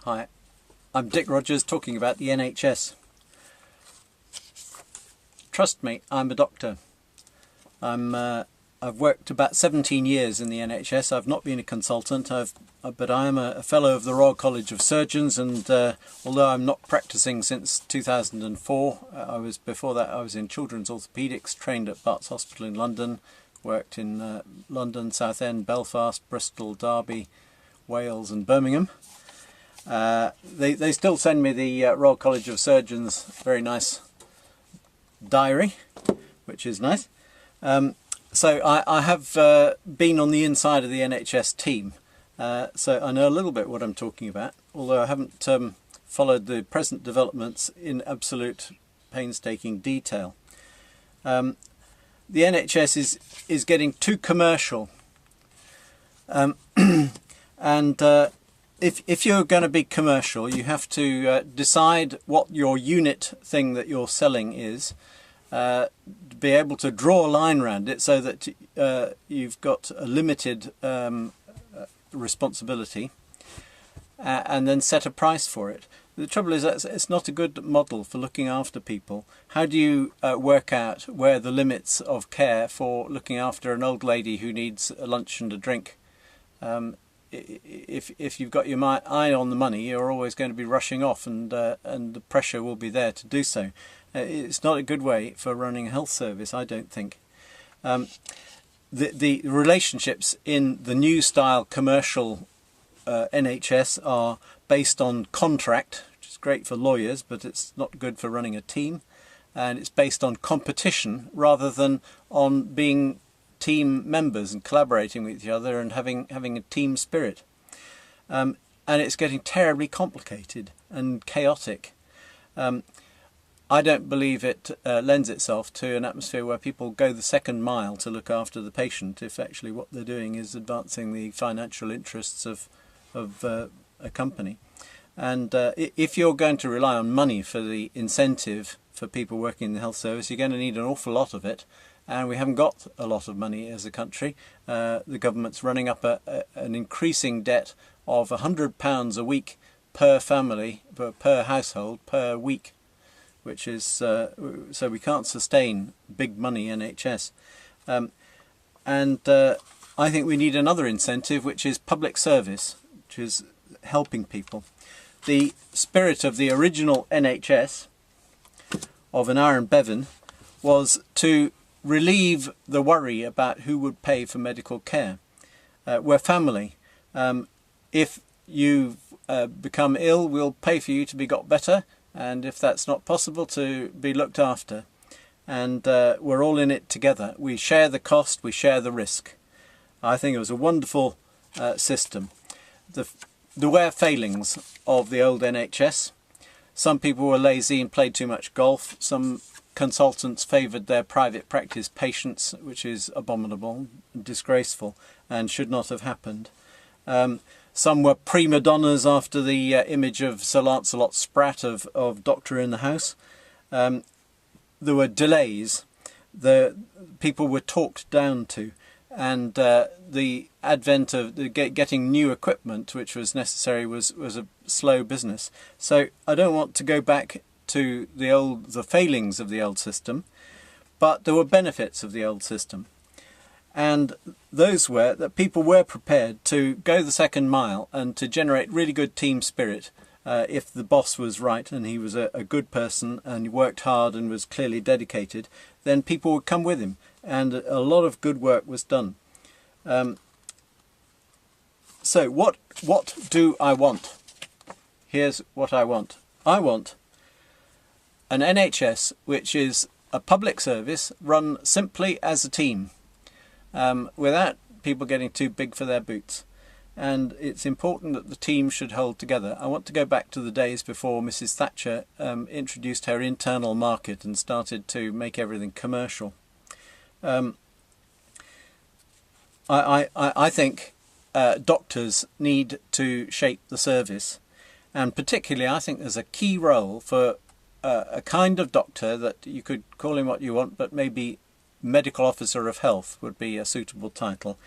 Hi, I'm Dick Rogers talking about the NHS. Trust me, I'm a doctor. I've worked about 17 years in the NHS. I've not been a consultant, but I am a fellow of the Royal College of Surgeons, and although I'm not practicing since 2004, before that I was in children's orthopaedics, trained at Bart's Hospital in London, worked in London, Southend, Belfast, Bristol, Derby, Wales and Birmingham. They still send me the Royal College of Surgeons very nice diary, which is nice. So I have been on the inside of the NHS team, so I know a little bit what I'm talking about, although I haven't followed the present developments in absolute painstaking detail. The NHS is getting too commercial, and if you're going to be commercial, you have to decide what your unit thing that you're selling is, be able to draw a line around it so that you've got a limited responsibility, and then set a price for it. The trouble is that it's not a good model for looking after people. How do you work out where the limits of care for looking after an old lady who needs a lunch and a drink? If you've got your eye on the money, you're always going to be rushing off, and the pressure will be there to do so. It's not a good way for running a health service, I don't think. The relationships in the new style commercial NHS are based on contract, which is great for lawyers, but it's not good for running a team. And it's based on competition rather than on being team members and collaborating with each other and having a team spirit. And it's getting terribly complicated and chaotic. I don't believe it lends itself to an atmosphere where people go the second mile to look after the patient, if actually what they're doing is advancing the financial interests of a company. And if you're going to rely on money for the incentive for people working in the health service, you're going to need an awful lot of it. And we haven't got a lot of money as a country. The government's running up an increasing debt of £100 a week per family, per household, per week, which is so we can't sustain big money NHS. And I think we need another incentive, which is public service, which is helping people. The spirit of the original NHS of an Aaron Bevan was to relieve the worry about who would pay for medical care. We're family. If you become ill, we'll pay for you to be got better, and if that's not possible, to be looked after. And we're all in it together. We share the cost, we share the risk. I think it was a wonderful system. There were failings of the old NHS. Some people were lazy and played too much golf. Some consultants favoured their private practice patients, which is abominable, disgraceful, and should not have happened. Some were prima donnas after the image of Sir Lancelot Spratt of Doctor in the House. There were delays. The people were talked down to, and the advent of getting new equipment, which was necessary, was a slow business. So I don't want to go back to the failings of the old system, but there were benefits of the old system, and those were that people were prepared to go the second mile and to generate really good team spirit. If the boss was right and he was a good person and he worked hard and was clearly dedicated, then people would come with him, and a lot of good work was done. So what do I want? Here's what I want. I want an NHS which is a public service run simply as a team, without people getting too big for their boots. And it's important that the team should hold together. I want to go back to the days before Mrs. Thatcher introduced her internal market and started to make everything commercial. I think doctors need to shape the service, and particularly I think there's a key role for a kind of doctor that you could call him what you want, but maybe medical officer of health would be a suitable title.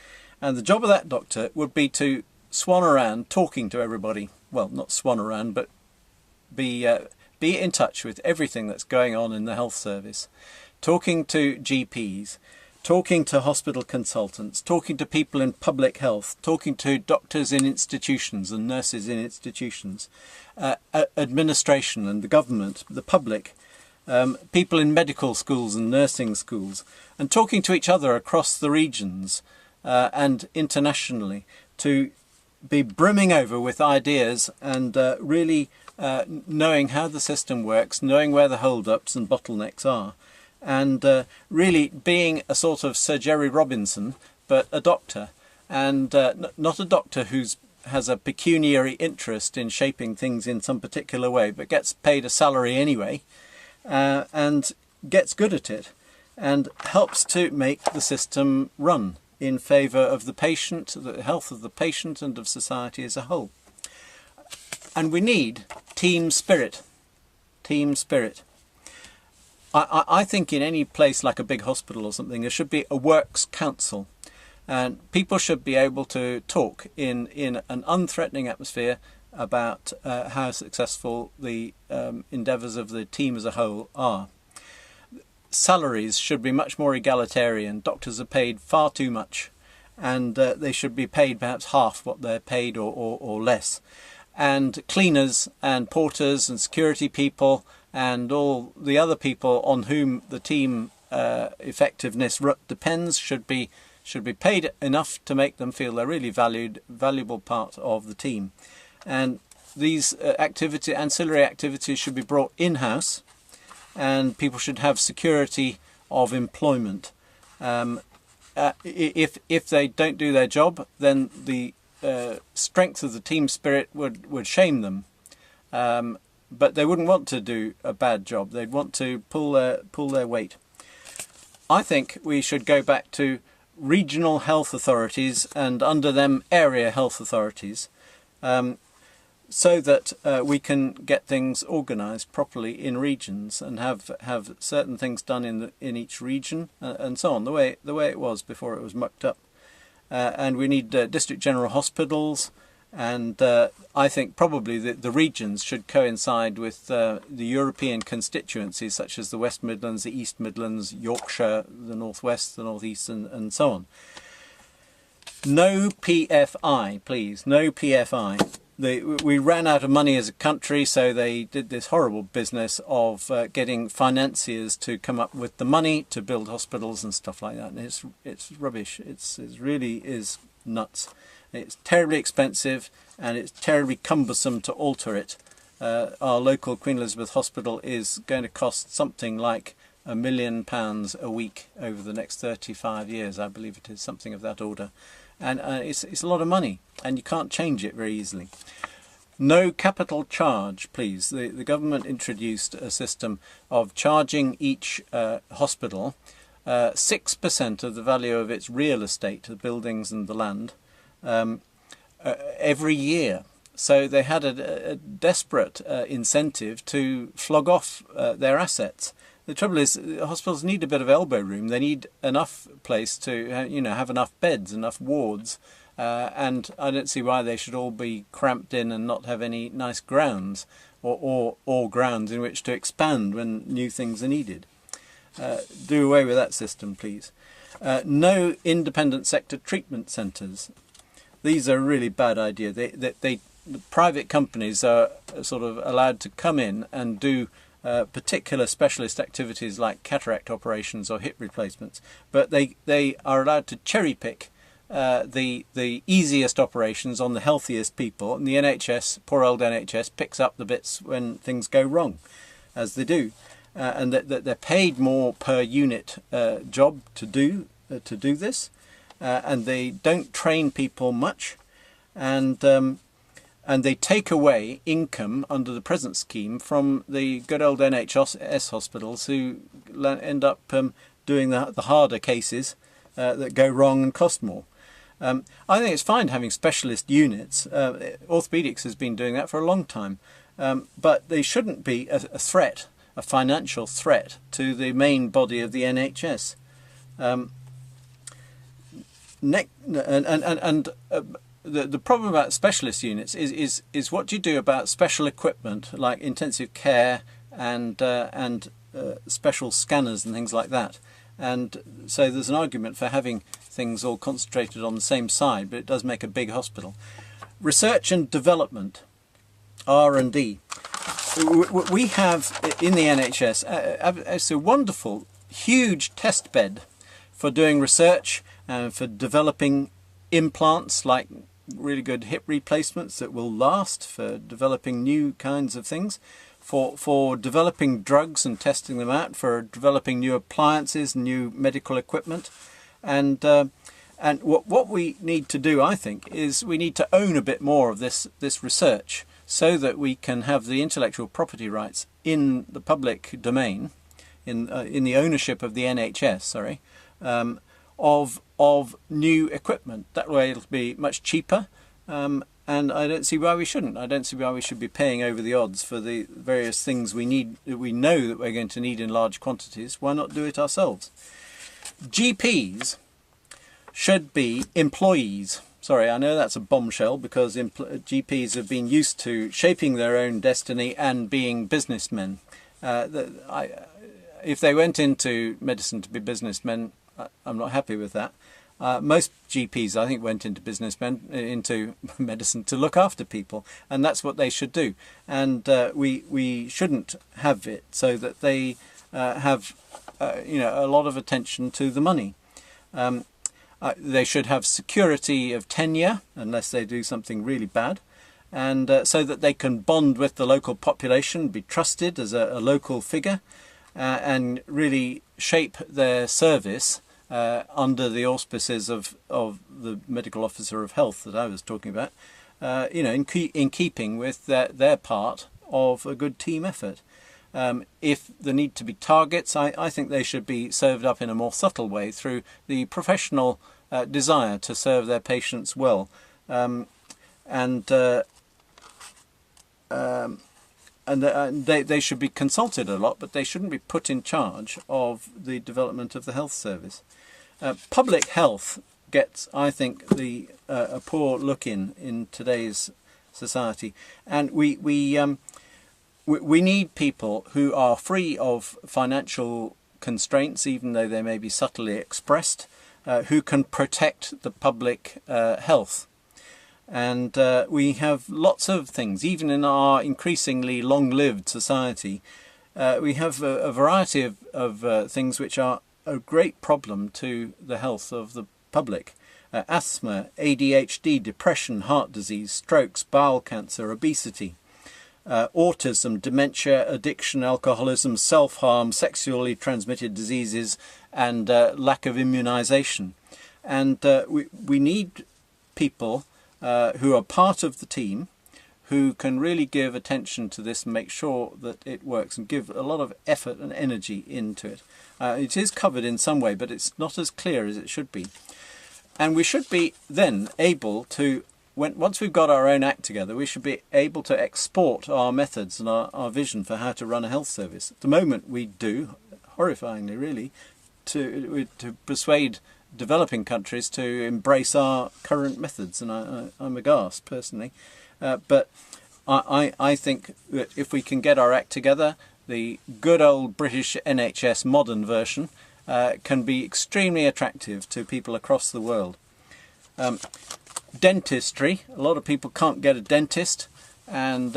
And the job of that doctor would be to swan around talking to everybody, well, not swan around, but be in touch with everything that's going on in the health service, talking to GPs, talking to hospital consultants, talking to people in public health, talking to doctors in institutions and nurses in institutions, administration and the government, the public, people in medical schools and nursing schools, and talking to each other across the regions and internationally, to be brimming over with ideas and really knowing how the system works, knowing where the hold-ups and bottlenecks are, and really being a sort of Sir Jerry Robinson, but a doctor, and not a doctor who has a pecuniary interest in shaping things in some particular way, but gets paid a salary anyway, and gets good at it, and helps to make the system run in favour of the patient, the health of the patient and of society as a whole. And we need team spirit. Team spirit. I think in any place like a big hospital or something, there should be a works council, and people should be able to talk in an unthreatening atmosphere about how successful the endeavours of the team as a whole are. Salaries should be much more egalitarian. Doctors are paid far too much, and they should be paid perhaps half what they're paid or less. And cleaners and porters and security people and all the other people on whom the team effectiveness depends should be paid enough to make them feel they're really valuable part of the team. And these ancillary activities should be brought in-house, and people should have security of employment. If they don't do their job, then the strength of the team spirit would shame them. But they wouldn't want to do a bad job. They'd want to pull their weight. I think we should go back to regional health authorities and under them area health authorities, so that we can get things organised properly in regions and have certain things done in each region and so on, the way it was before it was mucked up. And we need district general hospitals, and I think probably the regions should coincide with the European constituencies such as the West Midlands, the East Midlands, Yorkshire, the North West, the North East, and so on. No PFI, please, no PFI. We ran out of money as a country, so they did this horrible business of getting financiers to come up with the money to build hospitals and stuff like that. And it's rubbish. It really is nuts. It's terribly expensive and it's terribly cumbersome to alter it. Our local Queen Elizabeth Hospital is going to cost something like £1 million a week over the next 35 years, I believe it is, something of that order. And it's a lot of money, and you can't change it very easily. No capital charge, please. The government introduced a system of charging each hospital 6% of the value of its real estate, the buildings and the land, every year. So they had a desperate incentive to flog off their assets. The trouble is, hospitals need a bit of elbow room. They need enough place to, have enough beds, enough wards, and I don't see why they should all be cramped in and not have any nice grounds or grounds in which to expand when new things are needed. Do away with that system, please. No independent sector treatment centres. These are a really bad idea. The private companies are sort of allowed to come in and do particular specialist activities like cataract operations or hip replacements, but they are allowed to cherry pick the easiest operations on the healthiest people, and the NHS, poor old NHS, picks up the bits when things go wrong, as they do, and that they're paid more per unit job to do this, and they don't train people much, and they take away income under the present scheme from the good old NHS hospitals, who end up doing the harder cases that go wrong and cost more. I think it's fine having specialist units. Orthopaedics has been doing that for a long time, but they shouldn't be a threat, a financial threat to the main body of the NHS. the problem about specialist units is what do you do about special equipment like intensive care and special scanners and things like that. And so there's an argument for having things all concentrated on the same side, but it does make a big hospital. Research and development, R&D. We have in the NHS it's a wonderful, huge test bed for doing research and for developing implants, like really good hip replacements that will last, for developing new kinds of things, for developing drugs and testing them out, for developing new appliances, new medical equipment. And what we need to do, I think, is we need to own a bit more of this research, so that we can have the intellectual property rights in the public domain, in the ownership of the NHS, sorry, of new equipment. That way it'll be much cheaper, and I don't see why we shouldn't. I don't see why we should be paying over the odds for the various things we need, that we know that we're going to need in large quantities. Why not do it ourselves? GPs should be employees. Sorry, I know that's a bombshell, because GPs have been used to shaping their own destiny and being businessmen. If they went into medicine to be businessmen, I'm not happy with that. Most GPs, I think, went into medicine to look after people, and that's what they should do. And we shouldn't have it so that they have a lot of attention to the money. They should have security of tenure, unless they do something really bad, and so that they can bond with the local population, be trusted as a local figure, and really shape their service under the auspices of the medical officer of health that I was talking about, in keeping with their part of a good team effort. If there need to be targets, I think they should be served up in a more subtle way through the professional desire to serve their patients well, and they should be consulted a lot, but they shouldn't be put in charge of the development of the health service. Public health gets, I think, a poor look in today's society, and we need people who are free of financial constraints, even though they may be subtly expressed, who can protect the public health. And we have lots of things, even in our increasingly long-lived society. We have a variety of things which are a great problem to the health of the public. Asthma, ADHD, depression, heart disease, strokes, bowel cancer, obesity, autism, dementia, addiction, alcoholism, self-harm, sexually transmitted diseases, and lack of immunization. And we need people who are part of the team, who can really give attention to this and make sure that it works, and give a lot of effort and energy into it. It is covered in some way, but it's not as clear as it should be. And we should be then able to, once we've got our own act together, we should be able to export our methods and our vision for how to run a health service. At the moment we do, horrifyingly really, to persuade developing countries to embrace our current methods, and I'm aghast personally. But I think that if we can get our act together, the good old British NHS modern version can be extremely attractive to people across the world. Dentistry, a lot of people can't get a dentist, and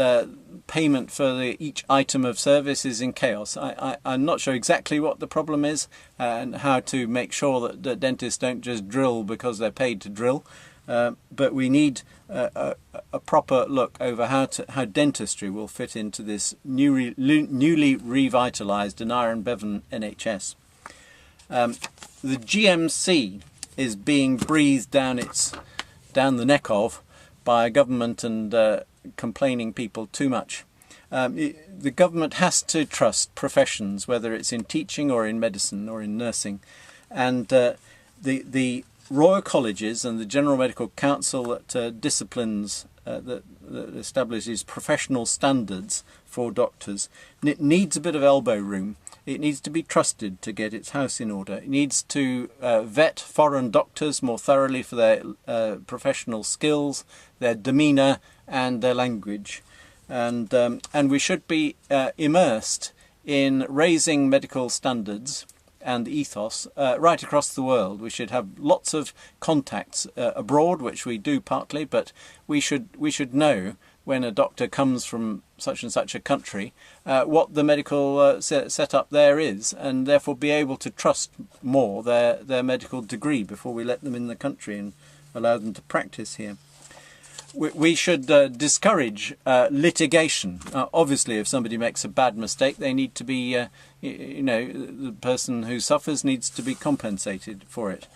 payment for each item of service is in chaos. I'm not sure exactly what the problem is, and how to make sure that the dentists don't just drill because they're paid to drill. But we need a proper look over how dentistry will fit into this newly revitalised and Iron Bevan NHS. The GMC is being breathed down the neck of by government and complaining people too much. The government has to trust professions, whether it's in teaching or in medicine or in nursing, and the royal colleges and the General Medical Council that disciplines, that establishes professional standards for doctors, it needs a bit of elbow room. It needs to be trusted to get its house in order. It needs to vet foreign doctors more thoroughly for their professional skills, their demeanour and their language. And we should be immersed in raising medical standards and ethos right across the world. We should have lots of contacts abroad, which we do partly, but we should know when a doctor comes from such and such a country what the medical setup there is, and therefore be able to trust more their medical degree before we let them in the country and allow them to practice here. We should discourage litigation. Obviously, if somebody makes a bad mistake, they need to be, the person who suffers needs to be compensated for it.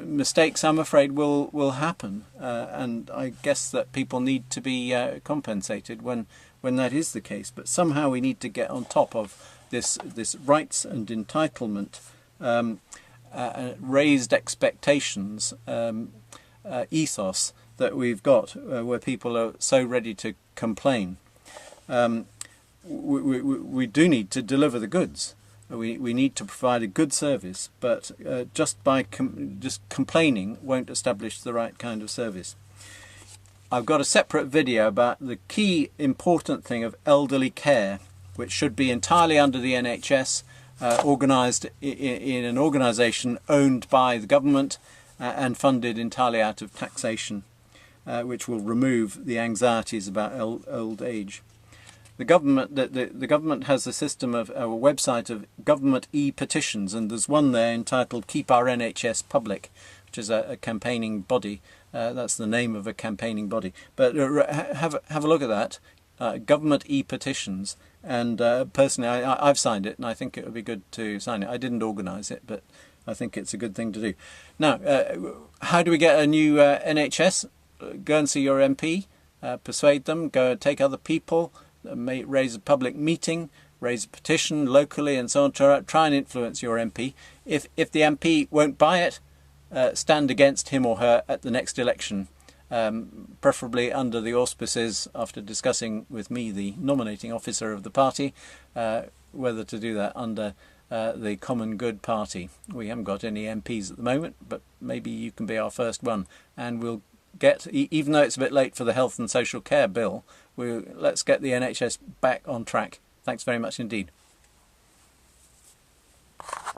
Mistakes, I'm afraid, will happen, and I guess that people need to be compensated when that is the case. But somehow we need to get on top of this rights and entitlement, raised expectations ethos that we've got, where people are so ready to complain. We do need to deliver the goods. We need to provide a good service, but just by just complaining won't establish the right kind of service. I've got a separate video about the key important thing of elderly care, which should be entirely under the NHS, organised in an organisation owned by the government and funded entirely out of taxation. Which will remove the anxieties about old age. The government has a system of a website of government e-petitions, and there's one there entitled "Keep Our NHS Public," which is a campaigning body. That's the name of a campaigning body. But have a look at that, government e-petitions. And personally, I've signed it, and I think it would be good to sign it. I didn't organise it, but I think it's a good thing to do. Now, how do we get a new NHS? Go and see your MP, persuade them, go and take other people, raise a public meeting, raise a petition locally and so on, try and influence your MP. If the MP won't buy it, stand against him or her at the next election, preferably under the auspices, after discussing with me, the nominating officer of the party, whether to do that under the Common Good Party. We haven't got any MPs at the moment, but maybe you can be our first one, and we'll get, even though it's a bit late for the Health and Social Care Bill, let's get the NHS back on track. Thanks very much indeed.